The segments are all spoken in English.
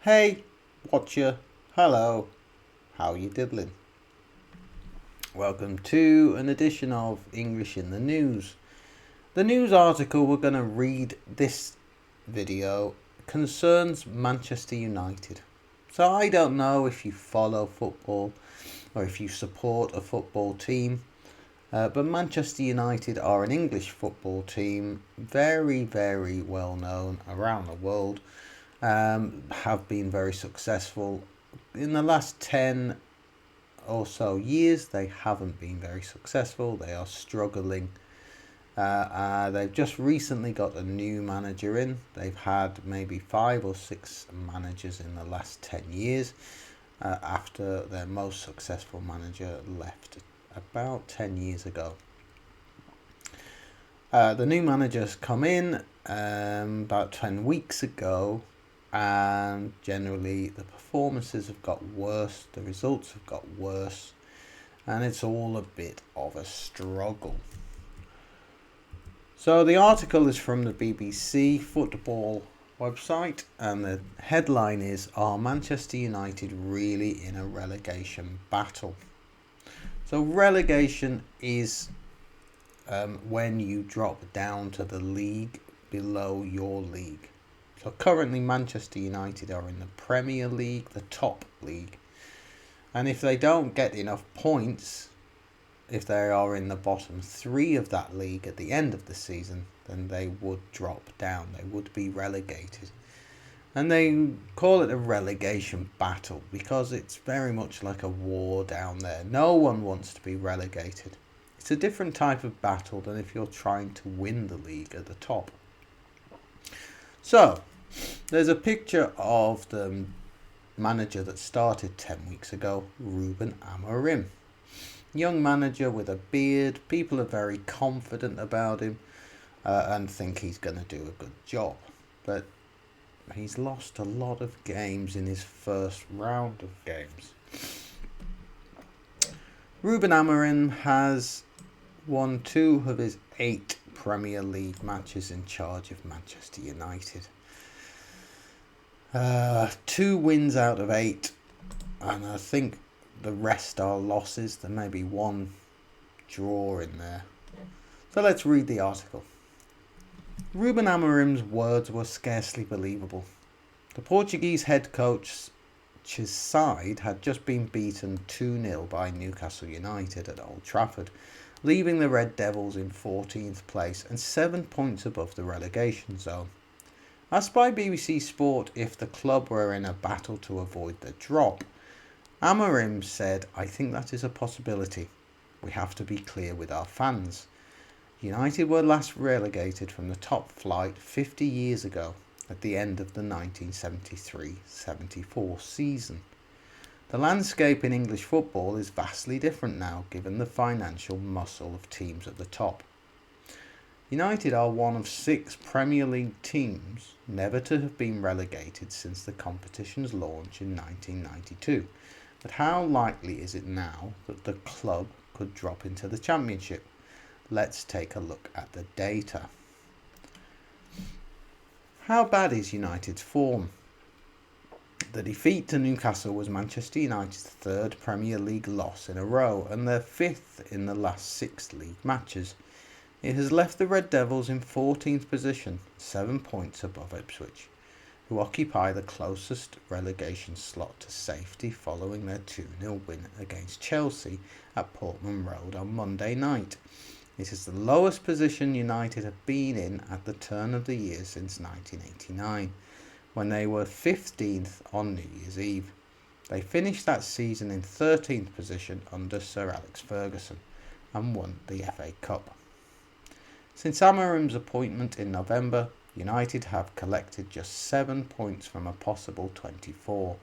Hey, watcher, hello, how you diddling? Welcome to an edition of English in the News. The news article we're going to read this video concerns Manchester United. So I don't know if you follow football or if you support a football team, but Manchester United are an English football team, very, very well known around the world. Have been very successful. In the last 10 or so years, they haven't been very successful. They are struggling. They've just recently got a new manager in. They've had maybe 5 or 6 managers in the last 10 years after their most successful manager left about 10 years ago. The new manager's come in about 10 weeks ago, and generally the performances have got worse, the results have got worse, and it's all a bit of a struggle. So the article is from the BBC football website, and the headline is, "Are Manchester United really in a relegation battle?" So relegation is when you drop down to the league below your league. So currently Manchester United are in the Premier League, the top league. And if they don't get enough points, if they are in the bottom 3 of that league at the end of the season, then they would drop down. They would be relegated. And they call it a relegation battle because it's very much like a war down there. No one wants to be relegated. It's a different type of battle than if you're trying to win the league at the top. So, there's a picture of the manager that started 10 weeks ago, Ruben Amorim. Young manager with a beard. People are very confident about him and think he's going to do a good job. But he's lost a lot of games in his first round of games. Ruben Amorim has won 2 of his 8 Premier League matches in charge of Manchester United. 2 wins out of 8, and I think the rest are losses. There may be 1 draw in there. So let's read the article. Ruben Amorim's words were scarcely believable. The Portuguese head coach's side had just been beaten 2-0 by Newcastle United at Old Trafford, leaving the Red Devils in 14th place and 7 points above the relegation zone. Asked by BBC Sport if the club were in a battle to avoid the drop, Amorim said, "I think that is a possibility. We have to be clear with our fans. United were last relegated from the top flight 50 years ago at the end of the 1973-74 season. The landscape in English football is vastly different now given the financial muscle of teams at the top. United are one of 6 Premier League teams never to have been relegated since the competition's launch in 1992. But how likely is it now that the club could drop into the Championship? Let's take a look at the data." How bad is United's form? The defeat to Newcastle was Manchester United's 3rd Premier League loss in a row and their 5th in the last 6 league matches. It has left the Red Devils in 14th position, 7 points above Ipswich, who occupy the closest relegation slot to safety following their 2-0 win against Chelsea at Portman Road on Monday night. It is the lowest position United have been in at the turn of the year since 1989, when they were 15th on New Year's Eve. They finished that season in 13th position under Sir Alex Ferguson and won the FA Cup. Since Amorim's appointment in November, United have collected just 7 points from a possible 24,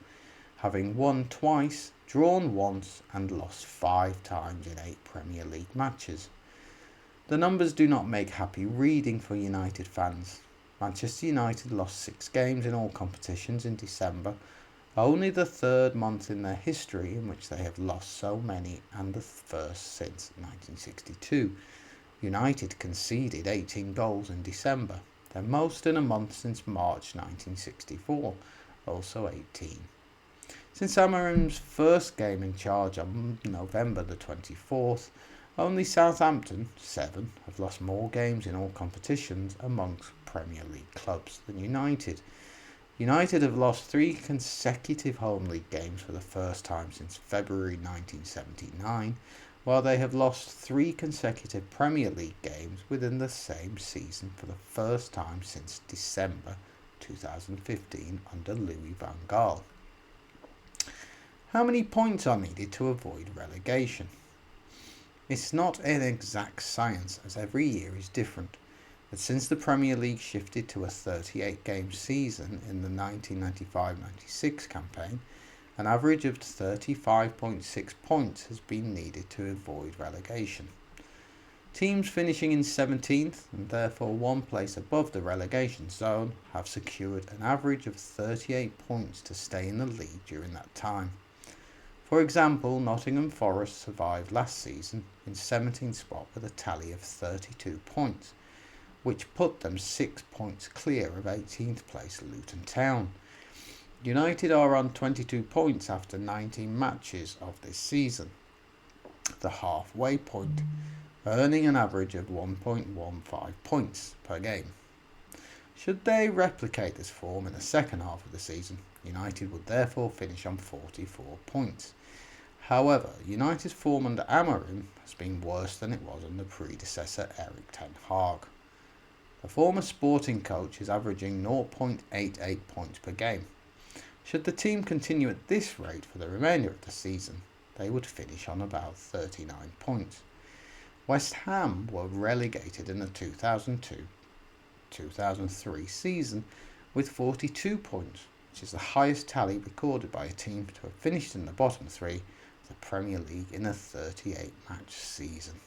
having won twice, drawn once and lost 5 times in 8 Premier League matches. The numbers do not make happy reading for United fans. Manchester United lost 6 games in all competitions in December, only the 3rd month in their history in which they have lost so many, and the first since 1962. United conceded 18 goals in December, their most in a month since March 1964, also 18. Since Amorim's first game in charge on November the 24th, only Southampton, 7, have lost more games in all competitions amongst Premier League clubs than United. United have lost 3 consecutive home league games for the first time since February 1979, while they have lost 3 consecutive Premier League games within the same season for the first time since December 2015 under Louis van Gaal. How many points are needed to avoid relegation? It's not an exact science, as every year is different, but since the Premier League shifted to a 38-game season in the 1995-96 campaign, an average of 35.6 points has been needed to avoid relegation. Teams finishing in 17th, and therefore one place above the relegation zone, have secured an average of 38 points to stay in the league during that time. For example, Nottingham Forest survived last season in 17th spot with a tally of 32 points, which put them 6 points clear of 18th place Luton Town. United are on 22 points after 19 matches of this season, the halfway point, earning an average of 1.15 points per game. Should they replicate this form in the second half of the season, United would therefore finish on 44 points. However, United's form under Amorim has been worse than it was under predecessor Erik ten Hag. The former Sporting coach is averaging 0.88 points per game. Should the team continue at this rate for the remainder of the season, they would finish on about 39 points. West Ham were relegated in the 2002-2003 season with 42 points, which is the highest tally recorded by a team to have finished in the bottom 3 of the Premier League in a 38-match season.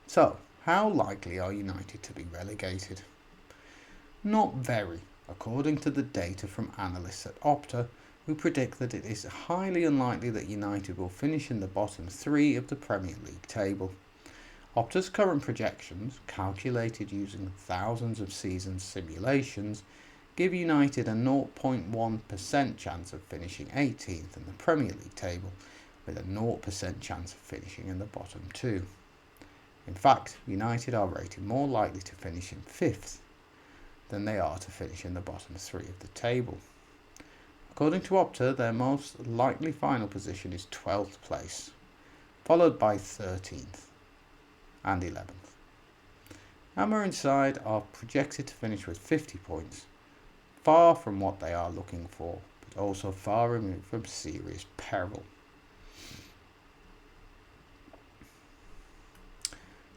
So, how likely are United to be relegated? Not very, according to the data from analysts at Opta, who predict that it is highly unlikely that United will finish in the bottom 3 of the Premier League table. Opta's current projections, calculated using thousands of season simulations, give United a 0.1% chance of finishing 18th in the Premier League table, with a 0% chance of finishing in the bottom 2. In fact, United are rated more likely to finish in 5th than they are to finish in the bottom 3 of the table. According to Opta, their most likely final position is 12th place, followed by 13th and 11th. Amorim's side are projected to finish with 50 points, far from what they are looking for, but also far removed from serious peril.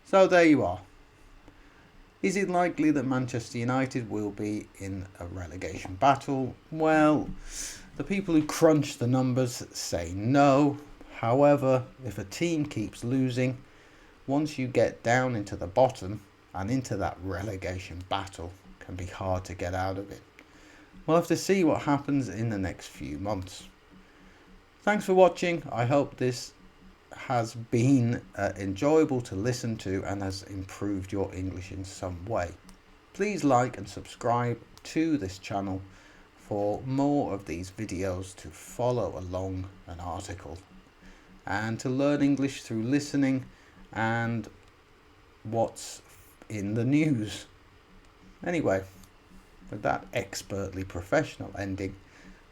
So there you are. Is it likely that Manchester United will be in a relegation battle? Well, the people who crunch the numbers say no. However, if a team keeps losing, once you get down into the bottom and into that relegation battle, it can be hard to get out of it. We'll have to see what happens in the next few months. Thanks for watching. I hope this has been enjoyable to listen to and has improved your English in some way. Please like and subscribe to this channel for more of these videos, to follow along an article and to learn English through listening and what's in the news. Anyway, with that expertly professional ending,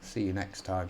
see you next time.